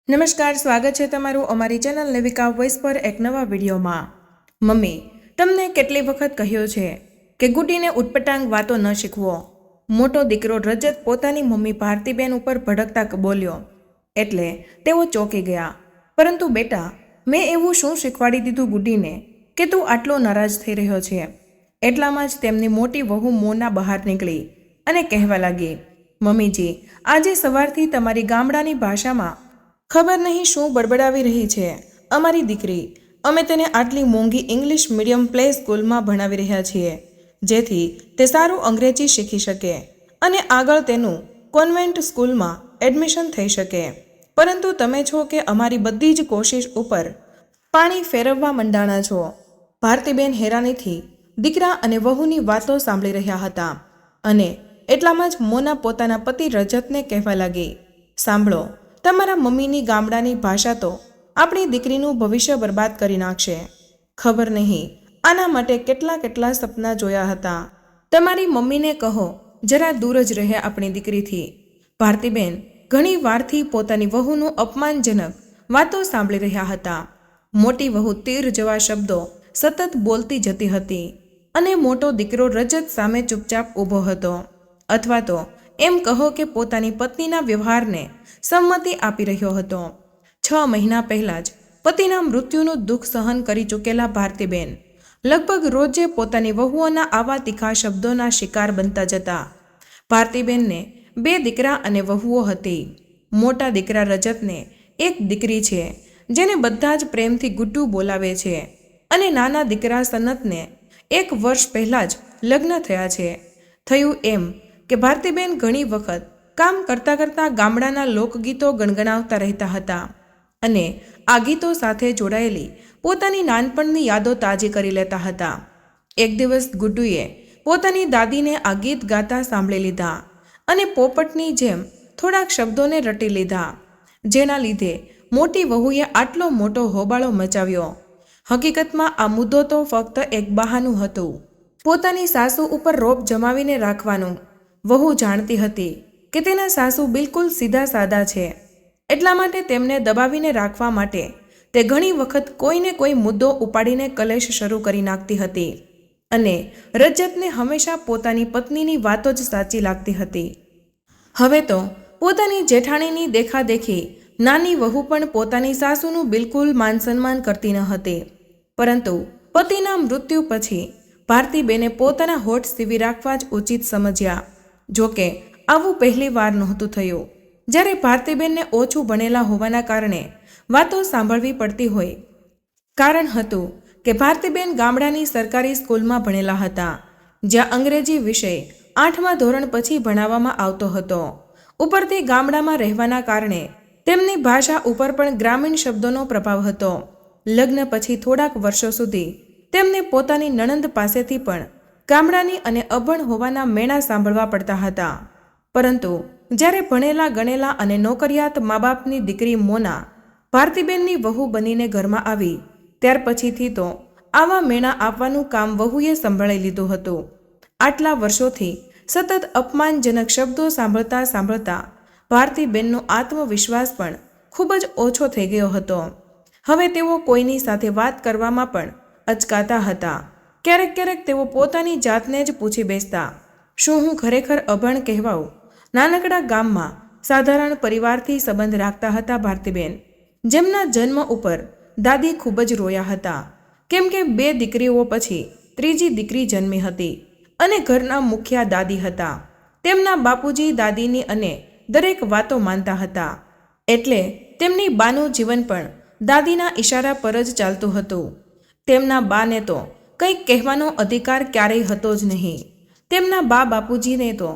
નમસ્કાર, સ્વાગત છે તમારું અમારી ચેનલ લેવિકા વોઇસ પર એક નવા વિડીયોમાં। મમ્મી, તમને કેટલી વખત કહ્યો છે કે ગુડીને ઉટપટાંગ વાતો ન શીખવો। મોટો દીકરો રજત પોતાની મમ્મી ભારતીબેન ઉપર ભડકતા બોલ્યો એટલે તેઓ ચોંકી ગયા। પરંતુ બેટા, મેં એવું શું શીખવાડી દીધું ગુડીને કે તું આટલો નારાજ થઈ રહ્યો છે? એટલામાં જ તેમની મોટી વહુ મોના બહાર નીકળી અને કહેવા લાગી, મમ્મીજી, આજે સવારથી તમારી ગામડાની ભાષામાં ખબર નહીં શું બડબડાવી રહી છે અમારી દીકરી। અમે તેને આટલી મોંઘી ઇંગ્લિશ મીડિયમ પ્લે સ્કૂલમાં ભણાવી રહ્યા છીએ જેથી તે સારું અંગ્રેજી શીખી શકે અને આગળ તેનું કોન્વેન્ટ સ્કૂલમાં એડમિશન થઈ શકે, પરંતુ તમે છો કે અમારી બધી જ કોશિશ ઉપર પાણી ફેરવવા મંડાણા છો। ભારતીબેન હેરાનીથી દીકરા અને વહુની વાતો સાંભળી રહ્યા હતા અને એટલામાં જ મોના પોતાના પતિ રજતને કહેવા લાગી, સાંભળો, તમારા મમ્મીની ગામડાની ભાષા તો આપણી દીકરીનું ભવિષ્ય બરબાદ કરી નાખશે। ખબર નહીં આના માટે કેટલા કેટલા સપના જોયા હતા। તમારી મમ્મીને કહો જરા દૂર જ રહે આપણી દીકરીથી। ભારતીબેન ઘણી વારથી પોતાની વહુનું અપમાનજનક વાતો સાંભળી રહ્યા હતા। મોટી વહુ તીર જેવા શબ્દો સતત બોલતી જતી હતી અને મોટો દીકરો રજત સામે ચૂપચાપ ઊભો હતો, અથવા તો એમ કહો કે પોતાની પત્નીના વ્યવહારને સંમતિ આપી રહ્યો હતો। 6 મહિના પહેલા જ પતિના મૃત્યુનું દુઃખ સહન કરી ચૂકેલા ભારતીબેન લગભગ રોજે પોતાની વહુઓના આવા તીખા શબ્દોના શિકાર બનતા જતા। ભારતીબેનને 2 દીકરા અને વહુઓ હતી। મોટા દીકરા રજતને એક દીકરી છે જેને બધા જ પ્રેમથી ગુડ્ડુ બોલાવે છે અને નાના દીકરા સનતને 1 વર્ષ પહેલાં જ લગ્ન થયા છે। થયું એમ કે ભારતીબેન ઘણી વખત કામ કરતાં કરતાં ગામડાના લોકગીતો ગણગણાવતા રહેતા હતા અને આ ગીતો સાથે જોડાયેલી પોતાની નાનપણની યાદો તાજી કરી લેતા હતા। એક દિવસ ગુડ્ડુએ પોતાની દાદીને આ ગીત ગાતા સાંભળી લીધા અને પોપટની જેમ થોડાક શબ્દોને રટી લીધા, જેના લીધે મોટી વહુએ આટલો મોટો હોબાળો મચાવ્યો। હકીકતમાં આ મુદ્દો તો ફક્ત એક બહાનું હતું, પોતાની સાસુ ઉપર રોબ જમાવીને રાખવાનું। વહુ જાણતી હતી કે તેના સાસુ બિલકુલ સીધા સાદા છે, એટલા માટે તેમને દબાવીને રાખવા માટે તે ઘણી વખત કોઈને કોઈ મુદ્દો ઉપાડીને કલેશ શરૂ કરી નાખતી હતી અને રજતને હંમેશા પોતાની પત્નીની વાતો જ સાચી લાગતી હતી। હવે તો પોતાની જેઠાણીની દેખાદેખી નાની વહુ પણ પોતાની સાસુનું બિલકુલ માન સન્માન કરતી ન હતી, પરંતુ પતિના મૃત્યુ પછી ભારતીબેને પોતાના હોઠ સીવી રાખવા જ ઉચિત સમજ્યા। જોકે આવું પહેલી વાર નહોતું થયું જ્યારે ભારતીબેનને ઓછું ભણેલા હોવાના કારણે વાતો સાંભળવી પડતી હોય। કારણ હતું કે ભારતીબેન ગામડાની સરકારી સ્કૂલમાં ભણેલા હતા, જ્યાં અંગ્રેજી વિષય 8મા ધોરણ પછી ભણાવવામાં આવતો હતો। ઉપરથી ગામડામાં રહેવાના કારણે તેમની ભાષા ઉપર પણ ગ્રામીણ શબ્દોનો પ્રભાવ હતો। લગ્ન પછી થોડાક વર્ષો સુધી તેમને પોતાની નણંદ પાસેથી પણ ગામડાની અને અભણ હોવાના મેણા સાંભળવા પડતા હતા, પરંતુ જ્યારે ભણેલા ગણેલા અને નોકરિયાત મા બાપની દીકરી મોના ભારતીબેનની વહુ બનીને ઘરમાં આવી ત્યાર પછીથી તો આવા મેણા આપવાનું કામ વહુએ સંભાળી લીધું હતું। આટલા વર્ષોથી સતત અપમાનજનક શબ્દો સાંભળતા સાંભળતા ભારતીબેનનો આત્મવિશ્વાસ પણ ખૂબ જ ઓછો થઈ ગયો હતો। હવે તેઓ કોઈની સાથે વાત કરવામાં પણ અચકાતા હતા। ક્યારેક ક્યારેક તેઓ પોતાની જાતને જ પૂછી બેસતા, શું હું ખરેખર અભણ કહેવાઉં? નાનકડા ગામમાં સાધારણ પરિવારથી સંબંધ રાખતા હતા ભારતીબેન, જેમના જન્મ ઉપર દાદી ખૂબ જ રોયા હતા, કેમ કે 2 દીકરીઓ પછી ત્રીજી દીકરી જન્મી હતી અને ઘરના મુખિયા દાદી હતા। તેમના બાપુજી દાદીની અને દરેક વાતો માનતા હતા, એટલે તેમની બાનું જીવન પણ દાદીના ઈશારા પર જ ચાલતું હતું। તેમના બાને તો કંઈક કહેવાનો અધિકાર ક્યારેય હતો જ નહીં। તેમના બા બાપુજીને તો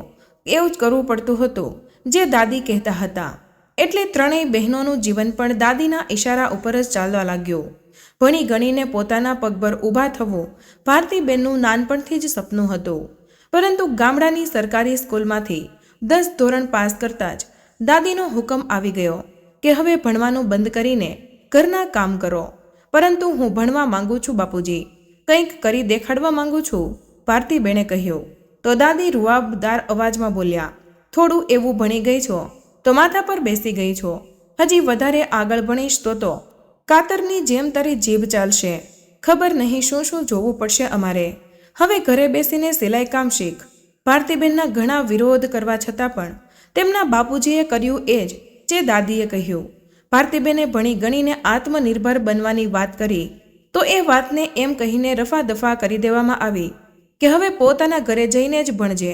એવું જ કરવું પડતું હતું જે દાદી કહેતા હતા, એટલે ત્રણેય બહેનોનું જીવન પણ દાદીના ઈશારા ઉપર જ ચાલવા લાગ્યું। ભણી ગણીને પોતાના પગભર ઊભા થવું ભારતીબેનનું નાનપણથી જ સપનું હતું, પરંતુ ગામડાની સરકારી સ્કૂલમાંથી 10 ધોરણ પાસ કરતાં જ દાદીનો હુકમ આવી ગયો કે હવે ભણવાનું બંધ કરીને ઘરના કામ કરો। પરંતુ હું ભણવા માંગુ છું બાપુજી, કંઈક કરી દેખાડવા માંગુ છું, ભારતીબેને કહ્યું તો દાદી રૂઆબદાર અવાજમાં બોલ્યા, થોડું એવું ભણી ગઈ છો તો માથા પર બેસી ગઈ છો, હજી વધારે આગળ ભણીશ તો કાતરની જેમ તારી જીભ ચાલશે. ખબર નહીં શું શું જોવું પડશે અમારે. હવે ઘરે બેસીને સિલાઈ કામ શીખ. ભારતીબેનના ઘણા વિરોધ કરવા છતાં પણ તેમના બાપુજીએ કર્યું એ જ જે દાદીએ કહ્યું. ભારતીબેને ભણી ગણીને આત્મનિર્ભર બનવાની વાત કરી તો એ વાતને એમ કહીને રફા દફા કરી દેવામાં આવી કે હવે પોતાના ઘરે જઈને જ ભણજે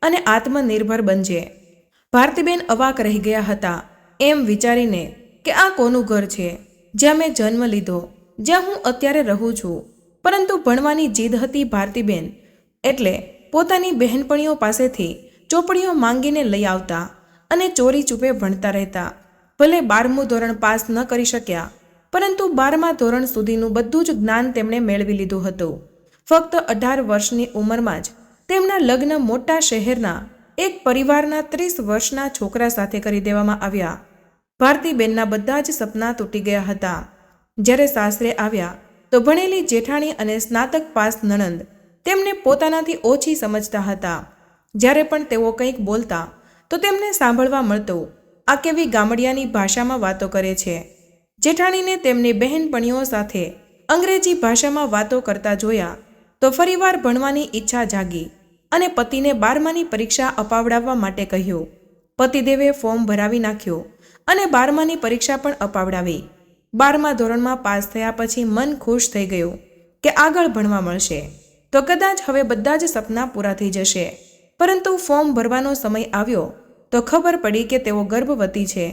અને આત્મનિર્ભર બનજે. ભારતીબેન અવાક રહી ગયા હતા એમ વિચારીને કે આ કોનું ઘર છે જ્યાં મેં જન્મ લીધો, જ્યાં હું અત્યારે રહું છું. પરંતુ ભણવાની જીદ હતી ભારતીબેન એટલે પોતાની બહેનપણીઓ પાસેથી ચોપડીઓ માંગીને લઈ આવતા અને ચોરી ચૂપે ભણતા રહેતા. ભલે 12મું ધોરણ પાસ ન કરી શક્યા પરંતુ 12મા ધોરણ સુધીનું બધું જ જ્ઞાન તેમણે મેળવી લીધું હતું. ફક્ત 18 વર્ષની ઉંમરમાં જ તેમના લગ્ન મોટા શહેરના એક પરિવારના 30 વર્ષના છોકરા સાથે કરી દેવામાં આવ્યા. ભારતીબેનના બધા જ સપના તૂટી ગયા હતા. જ્યારે સાસરે આવ્યા તો ભણેલી જેઠાણી અને સ્નાતક પાસ નણંદ તેમને પોતાનાથી ઓછી સમજતા હતા. જ્યારે પણ તેઓ કંઈક બોલતા તો તેમને સાંભળવા મળતું, આ કેવી ગામડિયાની ભાષામાં વાતો કરે છે. જેઠાણીને તેમની બહેનપણીઓ સાથે અંગ્રેજી ભાષામાં વાતો કરતા જોયા તો ફરીવાર ભણવાની ઈચ્છા જાગી અને પતિને 12માની પરીક્ષા અપાવડાવવા માટે કહ્યું. પતિદેવે ફોર્મ ભરાવી નાખ્યું અને 12માની પરીક્ષા પણ અપાવડાવી. 12મા ધોરણમાં પાસ થયા પછી મન ખુશ થઈ ગયું કે આગળ ભણવા મળશે તો કદાચ હવે બધા જ સપના પૂરા થઈ જશે. પરંતુ ફોર્મ ભરવાનો સમય આવ્યો તો ખબર પડી કે તેઓ ગર્ભવતી છે.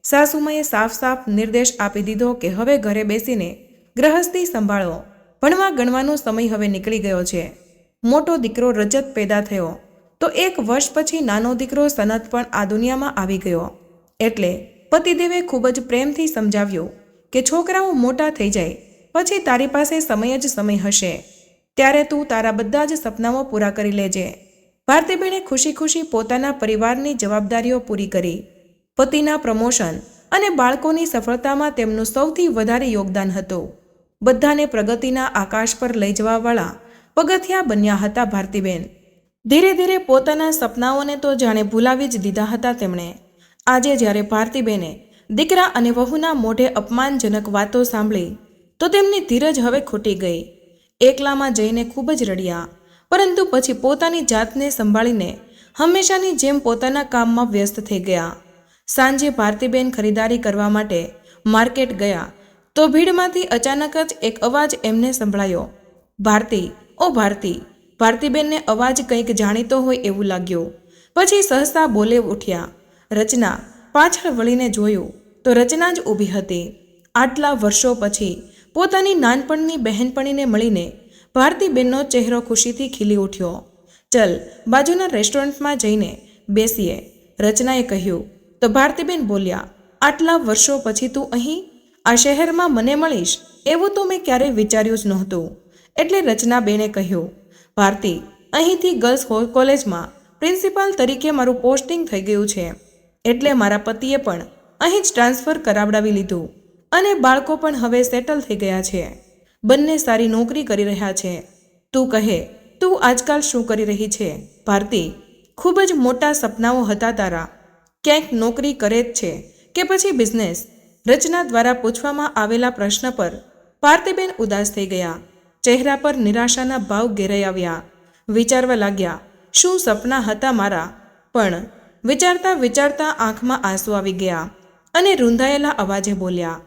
સાસુમાએ સાફ સાફ નિર્દેશ આપી દીધો કે હવે ઘરે બેસીને ગૃહસ્થી સંભાળો. ભણવા ગણવાનો સમય હવે નીકળી ગયો છે. મોટો દીકરો રજત પેદા થયો તો 1 વર્ષ પછી નાનો દીકરો સનત પણ આ દુનિયામાં આવી ગયો. એટલે પતિદેવે ખૂબ જ પ્રેમથી સમજાવ્યું કે છોકરાઓ મોટા થઈ જાય પછી તારી પાસે સમય જ સમય હશે, ત્યારે તું તારા બધા જ સપનાઓ પૂરા કરી લેજે. ભારતીબેને ખુશી ખુશી પોતાના પરિવારની જવાબદારીઓ પૂરી કરી. પતિના પ્રમોશન અને બાળકોની સફળતામાં તેમનું સૌથી વધારે યોગદાન હતું. બધાને પ્રગતિના આકાશ પર લઈ જવાવાળા પગથિયા બન્યા હતા ભારતીબેન. ધીરે ધીરે પોતાના સપનાઓને તો જાણે ભૂલાવી જ દીધા હતા તેમણે. આજે જ્યારે ભારતીબેને દીકરા અને વહુના મોઢે અપમાનજનક વાતો સાંભળી તો તેમની ધીરજ હવે ખૂટી ગઈ. એકલામાં જઈને ખૂબ જ રડ્યા, પરંતુ પછી પોતાની જાતને સંભાળીને હંમેશાની જેમ પોતાના કામમાં વ્યસ્ત થઈ ગયા. સાંજે ભારતીબેન ખરીદારી કરવા માટે માર્કેટ ગયા તો ભીડમાંથી અચાનક જ એક અવાજ એમને સંભળાયો. ભારતી, ઓ ભારતી. ભારતીબેનને અવાજ કંઈક જાણીતો હોય એવું લાગ્યું. પછી સહસા બોલે ઉઠ્યા. રચના. પાછળ વળીને જોયું તો રચના જ ઊભી હતી. આટલા વર્ષો પછી પોતાની નાનપણની બહેનપણીને મળીને ભારતીબેનનો ચહેરો ખુશીથી ખીલી ઉઠ્યો. ચલ, બાજુના રેસ્ટોરન્ટમાં જઈને બેસીએ, રચનાએ કહ્યું. તો ભારતીબેન બોલ્યા, આટલા વર્ષો પછી તું અહીં આ શહેરમાં મને મળીશ એવું તો મેં ક્યારેય વિચાર્યું જ નહોતું. એટલે રચનાબેને કહ્યું, ભારતી, અહીંથી ગર્લ્સ કોલેજમાં પ્રિન્સિપાલ તરીકે મારું પોસ્ટિંગ થઈ ગયું છે. એટલે મારા પતિએ પણ અહીં જ ટ્રાન્સફર કરાવડાવી લીધું અને બાળકો પણ હવે સેટલ થઈ ગયા છે. બંને સારી નોકરી કરી રહ્યા છે. તું કહે, તું આજકાલ શું કરી રહી છે? ભારતી, ખૂબ જ મોટા સપનાઓ હતા તારા. ક્યાંક નોકરી કરે જ છે કે પછી બિઝનેસ? રચના દ્વારા પૂછવામાં આવેલા પ્રશ્ન પર ભારતીબેન ઉદાસ થઈ ગયા. ચહેરા પર નિરાશાના ભાવ ઘેરાઈ આવ્યા. વિચારવા લાગ્યા, શું સપના હતા મારા? પણ વિચારતા વિચારતા આંખમાં આંસુ આવી ગયા અને રૂંધાયેલા અવાજે બોલ્યા,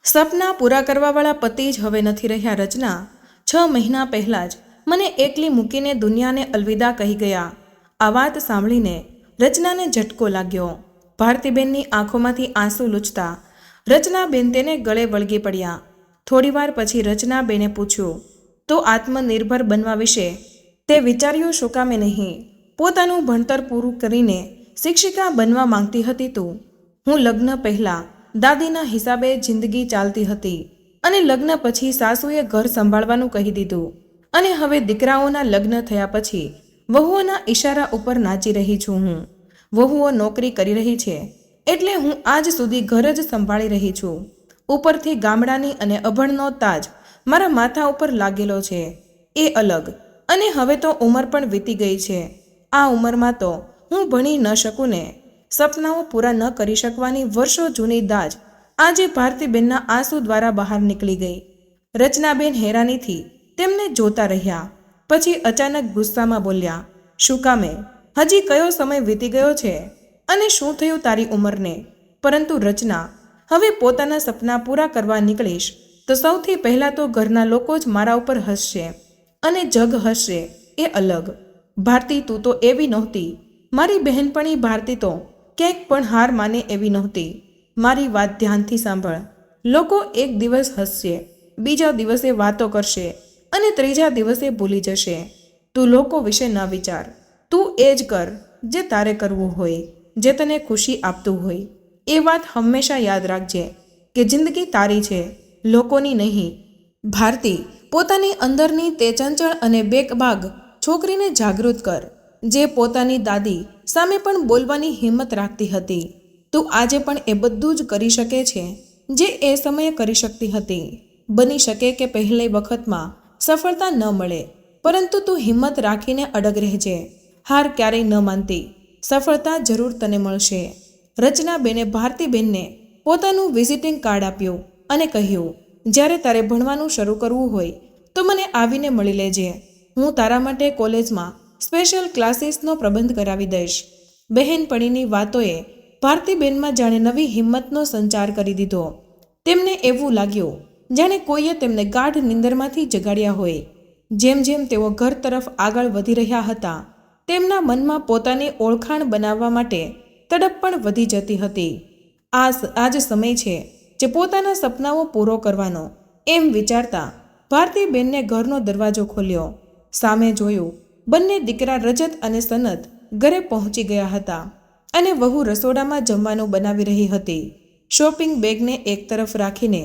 સપના પૂરા કરવાવાળા પતિ જ હવે નથી રહ્યા રચના. 6 મહિના પહેલાં જ મને એકલી મૂકીને દુનિયાને અલવિદા કહી ગયા. આ વાત સાંભળીને રચનાને ઝટકો લાગ્યો. ભારતીબેનની આંખોમાંથી આંસુ લૂછતા રચનાબેન તેને ગળે વળગી પડ્યા. થોડીવાર પછી રચનાબેને પૂછ્યું, તો આત્મનિર્ભર બનવા વિશે તે વિચાર્યું શું કામે નહીં? પોતાનું ભણતર પૂરું કરીને શિક્ષિકા બનવા માંગતી હતી તું. હું લગ્ન પહેલાં દાદીના હિસાબે જિંદગી ચાલતી હતી અને લગ્ન પછી સાસુએ ઘર સંભાળવાનું કહી દીધું અને હવે દીકરાઓના લગ્ન થયા પછી વહુઓના ઈશારા ઉપર નાચી રહી છું હું. વહુઓ નોકરી કરી રહી છે એટલે હું આજ સુધી ઘર જ સંભાળી રહી છું. ઉપરથી ગામડાની અને અભણનો તાજ મારા માથા ઉપર લાગેલો છે એ અલગ. અને હવે તો ઉંમર પણ વીતી ગઈ છે. આ ઉંમરમાં તો હું ભણી ન શકું ને. સપનાઓ પૂરા ન કરી શકવાની વર્ષો જૂની દાજ આજે ભારતીબેનના આંસુ દ્વારા બહાર નીકળી ગઈ. રચનાબેન હેરાનીથી તેમને જોતા રહ્યા. પછી અચાનક ગુસ્સામાં બોલ્યા, શું કામે? હજી કયો સમય વીતી ગયો છે અને શું થયું તારી ઉંમરને? પરંતુ રચના, હવે પોતાના સપના પૂરા કરવા નીકળીશ તો સૌથી પહેલાં તો ઘરના લોકો જ મારા ઉપર હસશે અને જગ હસશે એ અલગ. ભારતી, તું તો એવી નહોતી. મારી બહેનપણી ભારતી તો ક્યાંક પણ હાર માને એવી નહોતી. મારી વાત ધ્યાનથી સાંભળ. લોકો એક દિવસ હસશે, બીજા દિવસે વાતો કરશે અને ત્રીજા દિવસે ભૂલી જશે. તું લોકો વિશે ન વિચાર. તું એ જ કર જે તારે કરવું હોય, જે તને ખુશી આપતું હોય. એ વાત હંમેશા યાદ રાખજે કે જિંદગી તારી છે, લોકોની નહીં. ભારતી, પોતાની અંદરની તે ચંચળ અને બેકબાગ છોકરીને જાગૃત કર, જે પોતાની દાદી સામે પણ બોલવાની હિંમત રાખતી હતી. તું આજે પણ એ બધું જ કરી શકે છે જે એ સમયે કરી શકતી હતી. બની શકે કે પહેલી વખતમાં સફળતા ન મળે, પરંતુ તું હિંમત રાખીને અડગ રહેજે. હાર ક્યારેય ન માનતી. સફળતા જરૂર તને મળશે. રચનાબેને ભારતીબેનને પોતાનું વિઝિટિંગ કાર્ડ આપ્યું અને કહ્યું, જ્યારે તારે ભણવાનું શરૂ કરવું હોય તો મને આવીને મળી લેજે. હું તારા માટે કોલેજમાં સ્પેશિયલ ક્લાસીસનો પ્રબંધ કરાવી દઈશ. બહેનપણીની વાતોએ ભારતીબેનમાં જાણે નવી હિંમતનો સંચાર કરી દીધો. તેમને એવું લાગ્યું જાણે કોઈએ તેમને ગાઢ નિંદરમાંથી જગાડ્યા હોય. જેમ જેમ તેઓ ઘર તરફ આગળ વધી રહ્યા હતા, તેમના મનમાં પોતાની ઓળખાણ બનાવવા માટે તડપ પણ વધી જતી હતી. આ જ સમય છે જે પોતાના સપનાઓ પૂરો કરવાનો, એમ વિચારતા ભારતીબેનને ઘરનો દરવાજો ખોલ્યો. સામે જોયું, બંને દીકરા રજત અને સનત ઘરે પહોંચી ગયા હતા અને વહુ રસોડામાં જમવાનું બનાવી રહી હતી. શોપિંગ બેગને એક તરફ રાખીને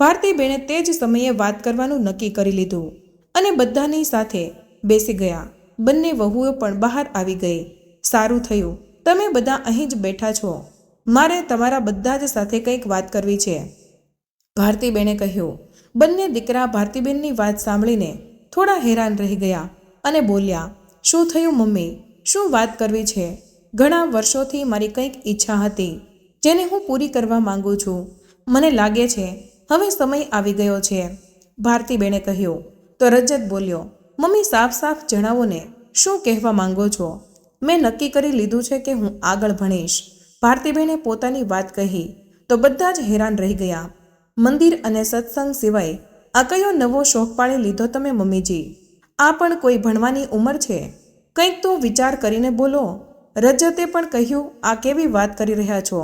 ભારતીબેને તે જ સમયે વાત કરવાનું નક્કી કરી લીધું અને બધાની સાથે બેસી ગયા. બંને વહુઓ પણ બહાર આવી ગઈ. સારું થયું તમે બધા અહીં જ બેઠા છો. મારે તમારા બધા જ સાથે કંઈક વાત કરવી છે, ભારતીબેને કહ્યું. બંને દીકરા ભારતીબેનની વાત સાંભળીને થોડા હેરાન રહી ગયા અને બોલ્યા, શું થયું મમ્મી? શું વાત કરવી છે? ઘણા વર્ષોથી મારી કંઈક ઈચ્છા હતી જેને હું પૂરી કરવા માંગુ છું. મને લાગે છે હવે સમય આવી ગયો છે, ભારતીબેને કહ્યું. તો રજત બોલ્યો, મમ્મી સાફ સાફ જણાવો ને, શું કહેવા માંગો છો? મેં નક્કી કરી લીધું છે કે હું આગળ ભણીશ, ભારતીબેને પોતાની વાત કહી. તો બધા જ હેરાન રહી ગયા. મંદિર અને સત્સંગ સિવાય આ કયો નવો શોખ પાડી લીધો તમે મમ્મીજી? આ પણ કોઈ ભણવાની ઉંમર છે? કંઈક તો વિચાર કરીને બોલો. રજતે પણ કહ્યું, આ કેવી વાત કરી રહ્યા છો?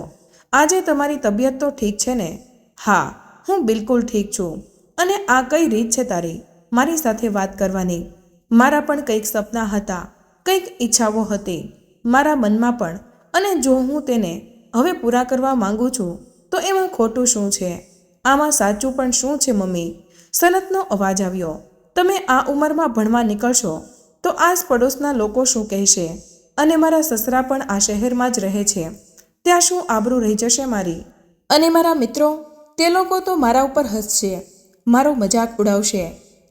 આજે તમારી તબિયત તો ઠીક છે ને? હા, હું બિલકુલ ઠીક છું. અને આ કઈ રીત છે તારી મારી સાથે વાત કરવાની? મારા પણ કંઈક સપના હતા, કંઈક ઈચ્છાઓ હતી મારા મનમાં પણ, અને જો હું તેને હવે પૂરા કરવા માંગુ છું તો એમાં ખોટું શું છે? આમાં સાચું પણ શું છે મમ્મી? સનતનો અવાજ આવ્યો. તમે આ ઉંમરમાં ભણવા નીકળશો તો આસ પડોશના લોકો શું કહેશે? અને મારા સસરા પણ આ શહેરમાં જ રહે છે, ત્યાં શું આબરૂ રહી જશે મારી? અને મારા મિત્રો, તે લોકો તો મારા ઉપર હસશે, મારો મજાક ઉડાવશે.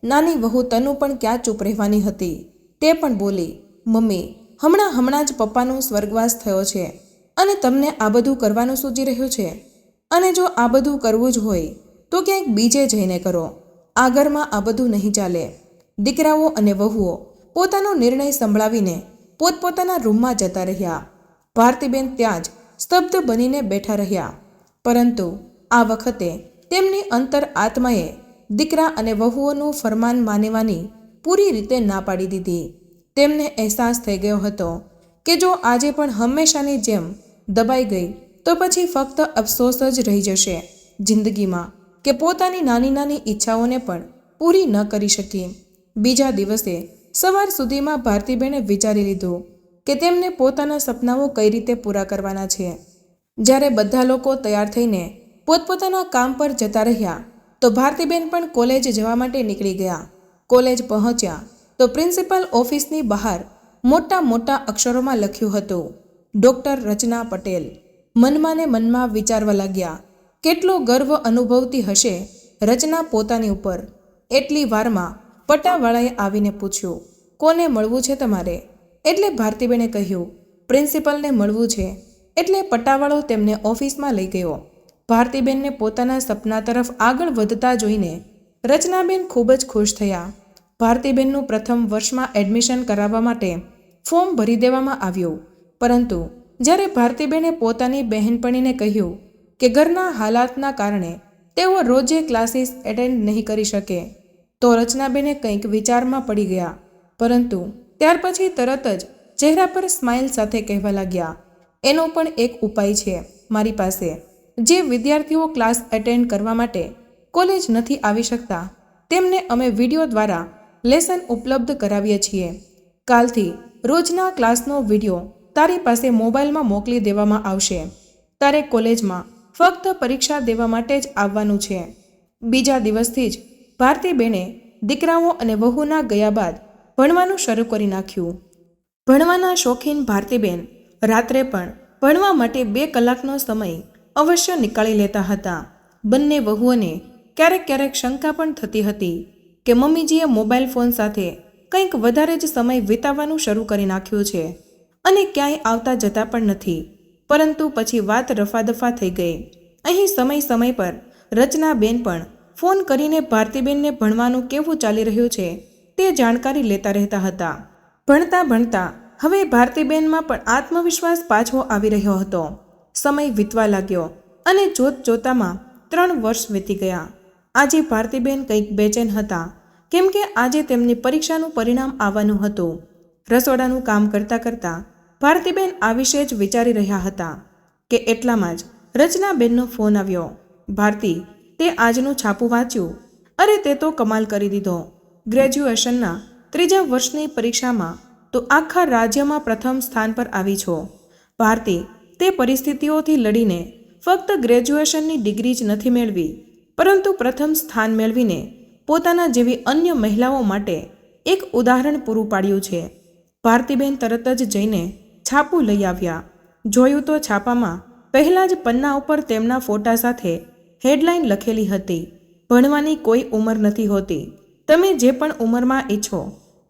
નાની વહુ તનુ પણ ક્યાં ચૂપ રહેવાની હતી. તે પણ બોલી, મમ્મી, હમણાં જ પપ્પાનો સ્વર્ગવાસ થયો છે અને તમને આ બધું કરવાનું સૂચી રહ્યું છે. અને જો આ બધું કરવું જ હોય તો ક્યાંક બીજે જઈને કરો. આ ઘરમાં આ બધું નહીં ચાલે. દીકરાઓ અને વહુઓ પોતાનો નિર્ણય સંભળાવીને પોતપોતાના રૂમમાં જતા રહ્યા. ભારતીબેન ત્યાં જ સ્તબ્ધ બનીને બેઠા રહ્યા. પરંતુ આ વખતે તેમની અંતર આત્માએ દીકરા અને વહુઓનું ફરમાન માનવાની પૂરી રીતે ના પાડી દીધી. તેમને અહેસાસ થઈ ગયો હતો કે જો આજે પણ હંમેશાની જેમ દબાઈ ગઈ તો પછી ફક્ત અફસોસ જ રહી જશે જિંદગીમાં, કે પોતાની નાની નાની ઈચ્છાઓને પણ પૂરી ન કરી શકી. બીજા દિવસે સવાર સુધીમાં ભારતીબેને વિચારી લીધું કે તેમને પોતાના સપનાઓ કઈ રીતે પૂરા કરવાના છે. જ્યારે બધા લોકો તૈયાર થઈને પોતપોતાના કામ પર જતા રહ્યા તો ભારતીબેન પણ કોલેજ જવા માટે નીકળી ગયા. કોલેજ પહોંચ્યા તો પ્રિન્સિપલ ઓફિસની બહાર મોટા મોટા અક્ષરોમાં લખ્યું હતું, ડૉક્ટર રચના પટેલ. મનમાં ને મનમાં વિચારવા લાગ્યા, કેટલો ગર્વ અનુભવતી હશે રચના પોતાની ઉપર. એટલી વારમાં પટાવાળાએ આવીને પૂછ્યું, કોને મળવું છે તમારે? એટલે ભારતીબેને કહ્યું, પ્રિન્સિપલને મળવું છે. એટલે પટ્ટાવાળો તેમને ઓફિસમાં લઈ ગયો. ભારતીબેનને પોતાના સપના તરફ આગળ વધતા જોઈને રચનાબેન ખૂબ જ ખુશ થયા. ભારતીબેનનું પ્રથમ વર્ષમાં એડમિશન કરાવવા માટે ફોર્મ ભરી દેવામાં આવ્યું. પરંતુ જ્યારે ભારતીબેને પોતાની બહેનપણીને કહ્યું કે ઘરના હાલાતના કારણે તેઓ રોજે ક્લાસીસ એટેન્ડ નહીં કરી શકે, તો રચનાબેને કંઈક વિચારમાં પડી ગયા. પરંતુ ત્યાર પછી તરત જ ચહેરા પર સ્માઇલ સાથે કહેવા લાગ્યા, એનો પણ એક ઉપાય છે મારી પાસે. જે વિદ્યાર્થીઓ ક્લાસ એટેન્ડ કરવા માટે કોલેજ નથી આવી શકતા તેમને અમે વિડીયો દ્વારા લેસન ઉપલબ્ધ કરાવીએ છીએ. કાલથી રોજના ક્લાસનો વિડીયો તારી પાસે મોબાઈલમાં મોકલી દેવામાં આવશે. તારે કોલેજમાં ફક્ત પરીક્ષા દેવા માટે જ આવવાનું છે. બીજા દિવસથી જ ભારતીબેને દીકરાઓ અને વહુના ગયા બાદ ભણવાનું શરૂ કરી નાખ્યું. ભણવાના શોખીન ભારતીબેન રાત્રે પણ ભણવા માટે 2 કલાકનો સમય અવશ્ય નીકાળી લેતા હતા. બંને વહુઓને ક્યારેક ક્યારેક શંકા પણ થતી હતી કે મમ્મીજીએ મોબાઈલ ફોન સાથે કંઈક વધારે જ સમય વિતાવવાનું શરૂ કરી નાખ્યું છે અને ક્યાંય આવતા જતા પણ નથી. પરંતુ પછી વાત રફાદફા થઈ ગઈ. અહીં સમય પર રચનાબેન પણ ફોન કરીને ભારતીબેનને ભણવાનું કેવું ચાલી રહ્યું છે તે જાણકારી લેતા રહેતા હતા. ભણતા હવે ભારતીબેનમાં પણ આત્મવિશ્વાસ પાછો આવી રહ્યો હતો. સમય વીતવા લાગ્યો અને જોતજોતામાં 3 વર્ષ વીતી ગયા. આજે ભારતીબેન કંઈક બેચેન હતા, કેમ કે આજે તેમની પરીક્ષાનું પરિણામ આવવાનું હતું. રસોડાનું કામ કરતાં ભારતીબેન આ વિશે જ વિચારી રહ્યા હતા કે એટલામાં જ રચનાબેનનો ફોન આવ્યો. ભારતી, તે આજનું છાપું વાંચ્યું? અરે તે તો કમાલ કરી દીધો. ગ્રેજ્યુએશનના 3જા વર્ષની પરીક્ષામાં તો આખા રાજ્યમાં પ્રથમ સ્થાન પર આવી છો. ભારતી, તે પરિસ્થિતિઓથી લડીને ફક્ત ગ્રેજ્યુએશનની ડિગ્રી જ નથી મેળવી, પરંતુ પ્રથમ સ્થાન મેળવીને પોતાના જેવી અન્ય મહિલાઓ માટે એક ઉદાહરણ પૂરું પાડ્યું છે. ભારતીબેન તરત જ જઈને છાપું લઈ આવ્યા. જોયું તો છાપામાં પહેલાં જ પન્ના ઉપર તેમના ફોટા સાથે હેડલાઇન લખેલી હતી, ભણવાની કોઈ ઉંમર નથી હોતી. તમે જે પણ ઉંમરમાં ઈચ્છો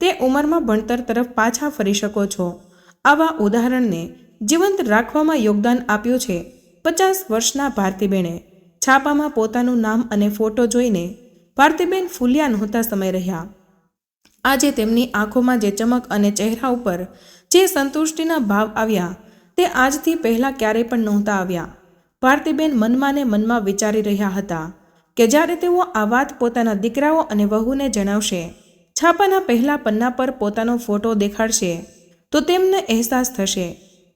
તે ઉંમરમાં ભણતર તરફ પાછા ફરી શકો છો. આવા ઉદાહરણને જીવંત રાખવામાં યોગદાન આપ્યું છે 50 વર્ષના ભારતીબેને. છાપામાં પોતાનું નામ અને ફોટો જોઈને ભારતીબેન ફૂલ્યા નહોતા સમય રહ્યા. આજે તેમની આંખોમાં જે ચમક અને ચહેરા ઉપર જે સંતુષ્ટિના ભાવ આવ્યા તે આજથી પહેલાં ક્યારેય પણ નહોતા આવ્યા. ભારતીબેન મનમાં ને મનમાં વિચારી રહ્યા હતા કે જ્યારે તેઓ આ વાત પોતાના દીકરાઓ અને વહુને જણાવશે, છાપાના પહેલા પન્ના પર પોતાનો ફોટો દેખાડશે, તો તેમને અહેસાસ થશે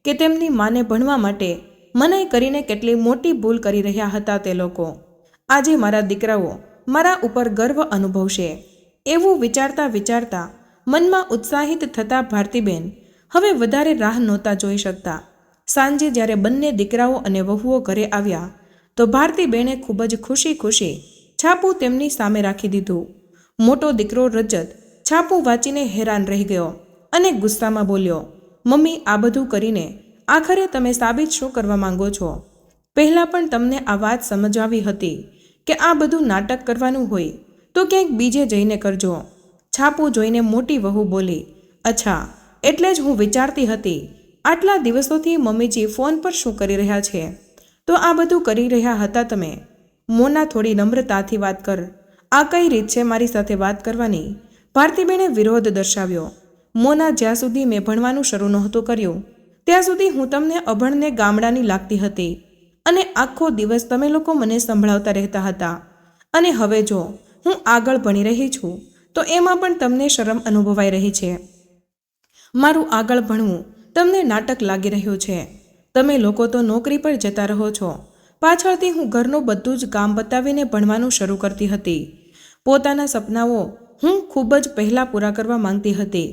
કે તેમની માને ભણવા માટે મનાઈ કરીને કેટલી મોટી ભૂલ કરી રહ્યા હતા તે લોકો. આજે મારા દીકરાઓ મારા ઉપર ગર્વ અનુભવશે. એવું વિચારતા મનમાં ઉત્સાહિત થતા ભારતીબેન હવે વધારે રાહ નહોતા જોઈ શકતા. સાંજે જ્યારે બંને દીકરાઓ અને વહુઓ ઘરે આવ્યા તો ભારતીબેને ખૂબ જ ખુશી છાપું તેમની સામે રાખી દીધું. મોટો દીકરો રજત છાપું વાંચીને હેરાન રહી ગયો અને ગુસ્સામાં બોલ્યો, મમ્મી, આ બધું કરીને આખરે તમે સાબિત શું કરવા માંગો છો? પહેલાં પણ તમને આ વાત સમજાવી હતી કે આ બધું નાટક કરવાનું હોય તો ક્યાંક બીજે જઈને કરજો. છાપું જોઈને મોટી વહુ બોલી, અચ્છા, એટલે જ હું વિચારતી હતી આટલા દિવસોથી મમ્મીજી ફોન પર શું કરી રહ્યા છે, તો આ બધું કરી રહ્યા હતા તમે. મોના, થોડી નમ્રતાથી વાત કર. આ કઈ રીત છે મારી સાથે વાત કરવાની? ભારતીબેને વિરોધ દર્શાવ્યો. મોના, જ્યાં સુધી મેં ભણવાનું શરૂ નહોતું કર્યું ત્યાં સુધી હું તમને અભણને ગામડાની લાગતી હતી અને આખો દિવસ તમે લોકો મને સંભળાવતા રહેતા હતા. અને હવે જો હું આગળ ભણી રહી છું તો એમાં પણ તમને શરમ અનુભવાઈ રહી છે. મારું આગળ ભણવું તમને નાટક લાગી રહ્યું છે. તમે લોકો તો નોકરી પર જતા રહો છો. પાછળથી હું ઘરનું બધું જ કામ બતાવીને ભણવાનું શરૂ કરતી હતી. પોતાના સપનાઓ હું ખૂબ જ પહેલાં પૂરા કરવા માંગતી હતી,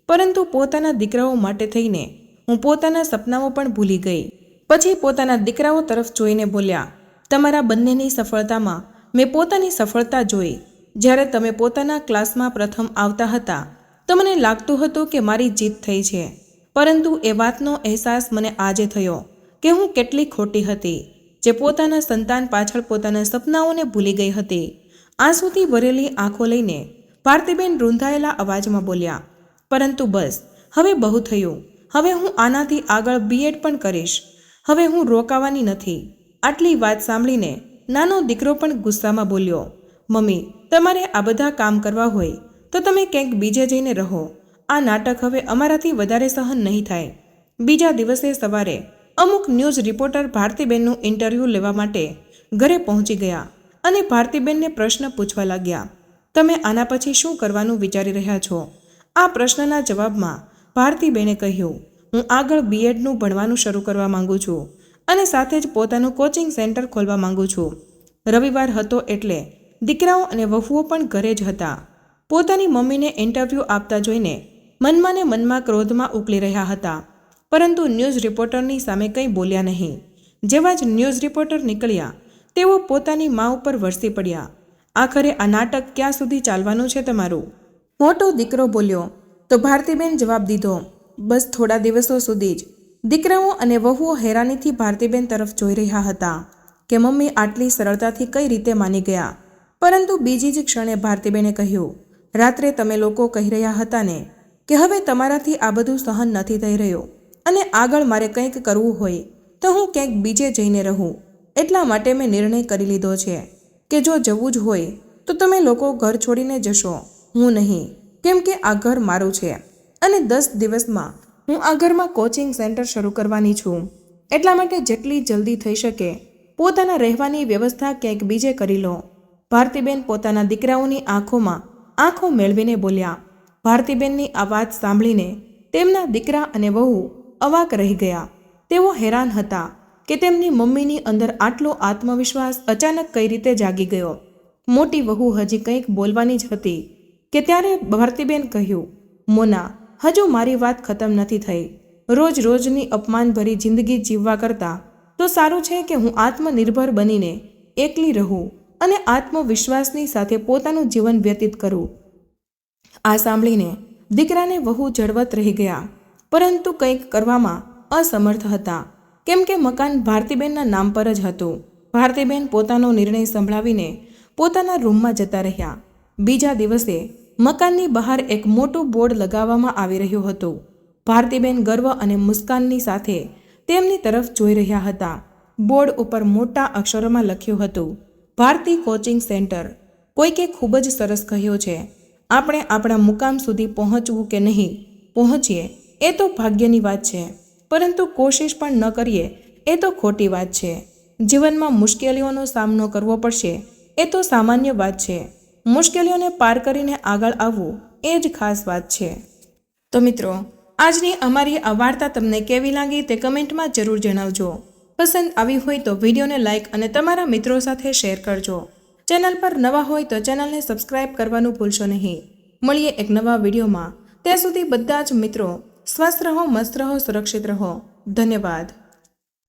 પરંતુ પોતાના દીકરાઓ માટે થઈને હું પોતાના સપનાઓ પણ ભૂલી ગઈ. પછી પોતાના દીકરાઓ તરફ જોઈને બોલ્યા, તમારા બંનેની સફળતામાં મેં પોતાની સફળતા જોઈ. જ્યારે તમે પોતાના ક્લાસમાં પ્રથમ આવતા હતા તો મને લાગતું હતું કે મારી જીત થઈ છે, પરંતુ એ વાતનો અહેસાસ મને આજે થયો કે હું કેટલી ખોટી હતી, જે પોતાના સંતાન પાછળ પોતાના સપનાઓને ભૂલી ગઈ હતી. આંસુથી ભરેલી આંખો લઈને ભારતીબેન રૂંધાયેલા અવાજમાં બોલ્યા, પરંતુ બસ, હવે બહુ થયું. હવે હું આનાથી આગળ બીએડ પણ કરીશ. હવે હું રોકાવાની નથી. આટલી વાત સાંભળીને નાનો દીકરો પણ ગુસ્સામાં બોલ્યો, મમ્મી, તમારે આ બધા કામ કરવા હોય તો તમે ક્યાંક બીજે જઈને રહો. આ નાટક હવે અમારાથી વધારે સહન નહીં થાય. બીજા દિવસે સવારે અમુક ન્યૂઝ રિપોર્ટર ભારતીબેનનું ઇન્ટરવ્યૂ લેવા માટે ઘરે પહોંચી ગયા અને ભારતીબેનને પ્રશ્ન પૂછવા લાગ્યા, તમે આના પછી શું કરવાનું વિચારી રહ્યા છો? આ પ્રશ્નના જવાબમાં ભારતીબેને કહ્યું, હું આગળ બીએડનું ભણવાનું શરૂ કરવા માંગુ છું અને સાથે જ પોતાનું કોચિંગ સેન્ટર ખોલવા માંગુ છું. રવિવાર હતો એટલે દીકરાઓ અને વહુઓ પણ ઘરે જ હતા. પોતાની મમ્મીને ઇન્ટરવ્યૂ આપતા જોઈને મનમાં ને મનમાં ક્રોધમાં ઉકળી રહ્યા હતા, પરંતુ ન્યૂઝ રિપોર્ટરની સામે કંઈ બોલ્યા નહીં. જેવા જ ન્યૂઝ રિપોર્ટર નીકળ્યા તેઓ પોતાની મા ઉપર વરસી પડ્યા. આખરે આ નાટક ક્યાં સુધી ચાલવાનું છે તમારું? મોટો દીકરો બોલ્યો તો ભારતીબેન જવાબ દીધો, બસ થોડા દિવસો સુધી જ. દીકરાઓ અને વહુઓ હેરાનીથી ભારતીબેન તરફ જોઈ રહ્યા હતા કે મમ્મી આટલી સરળતાથી કઈ રીતે માની ગયા. પરંતુ બીજી જ ક્ષણે ભારતીબેને કહ્યું, રાત્રે તમે લોકો કહી રહ્યા હતા ને કે હવે તમારાથી આ બધું સહન નથી થઈ રહ્યું અને આગળ મારે કંઈક કરવું હોય તો હું ક્યાંક બીજે જઈને રહું. એટલા માટે મેં નિર્ણય કરી લીધો છે કે જો જવું જ હોય તો તમે લોકો ઘર છોડીને જશો, હું નહીં. કેમ કે આ ઘર મારું છે અને 10 દિવસમાં હું આ ઘરમાં કોચિંગ સેન્ટર શરૂ કરવાની છું. એટલા માટે જેટલી જલ્દી થઈ શકે પોતાના રહેવાની વ્યવસ્થા ક્યાંક બીજે કરી લો. ભારતીબેન પોતાના દીકરાઓની આંખોમાં આંખો મેળવીને બોલ્યા. ભારતીબેનની આ વાત સાંભળીને તેમના દીકરા અને વહુ અવાક રહી ગયા. તેઓ હેરાન હતા કે તેમની મમ્મીની અંદર આટલો આત્મવિશ્વાસ અચાનક કઈ રીતે જાગી ગયો. મોટી વહુ હજી કંઈક બોલવાની જ હતી કે ત્યારે ભારતીબેન કહ્યું, મોના, હજુ મારી વાત ખતમ નથી થઈ. રોજ રોજની અપમાનભરી જિંદગી જીવવા કરતાં તો સારું છે કે હું આત્મનિર્ભર બનીને એકલી રહું અને આત્મવિશ્વાસની સાથે પોતાનું જીવન વ્યતીત કરું. આ સાંભળીને દીકરાને વહુ જળવત રહી ગયા, પરંતુ કંઈક કરવામાં અસમર્થ હતા. કેમ કે મકાન ભારતીબેનના નામ પર જ હતું. ભારતીબેન પોતાનો નિર્ણય સંભળાવીને પોતાના રૂમમાં જતા રહ્યા. બીજા દિવસે મકાનની બહાર એક મોટું બોર્ડ લગાવવામાં આવી રહ્યું હતું. ભારતીબેન ગર્વ અને મુસ્કાનની સાથે તેમની તરફ જોઈ રહ્યા હતા. બોર્ડ ઉપર મોટા અક્ષરોમાં લખ્યું હતું, ભારતી કોચિંગ સેન્ટર. કોઈકે ખૂબ જ સરસ કહ્યું છે, આપણે આપણા મુકામ સુધી પહોંચવું કે નહીં પહોંચીએ એ તો ભાગ્યની વાત છે, પરંતુ કોશિશ પણ ન કરીએ એ તો ખોટી વાત છે. જીવનમાં મુશ્કેલીઓનો સામનો કરવો પડશે એ તો સામાન્ય વાત છે. મુશ્કેલીઓને પાર કરીને આગળ આવવું એ જ ખાસ વાત છે. તો મિત્રો, આજની અમારી આ વાર્તા તમને કેવી લાગી તે કમેન્ટમાં જરૂર જણાવજો. પસંદ આવી હોય તો વિડીયોને લાઇક અને તમારા મિત્રો સાથે શેર કરજો. ચેનલ પર નવા હોય તો ચેનલને સબસ્ક્રાઇબ કરવાનું ભૂલશો નહીં. મળીએ એક નવા વિડીયોમાં. ત્યાં સુધી બધા જ મિત્રો સ્વસ્થ રહો, મસ્ત રહો, સુરક્ષિત રહો. ધન્યવાદ.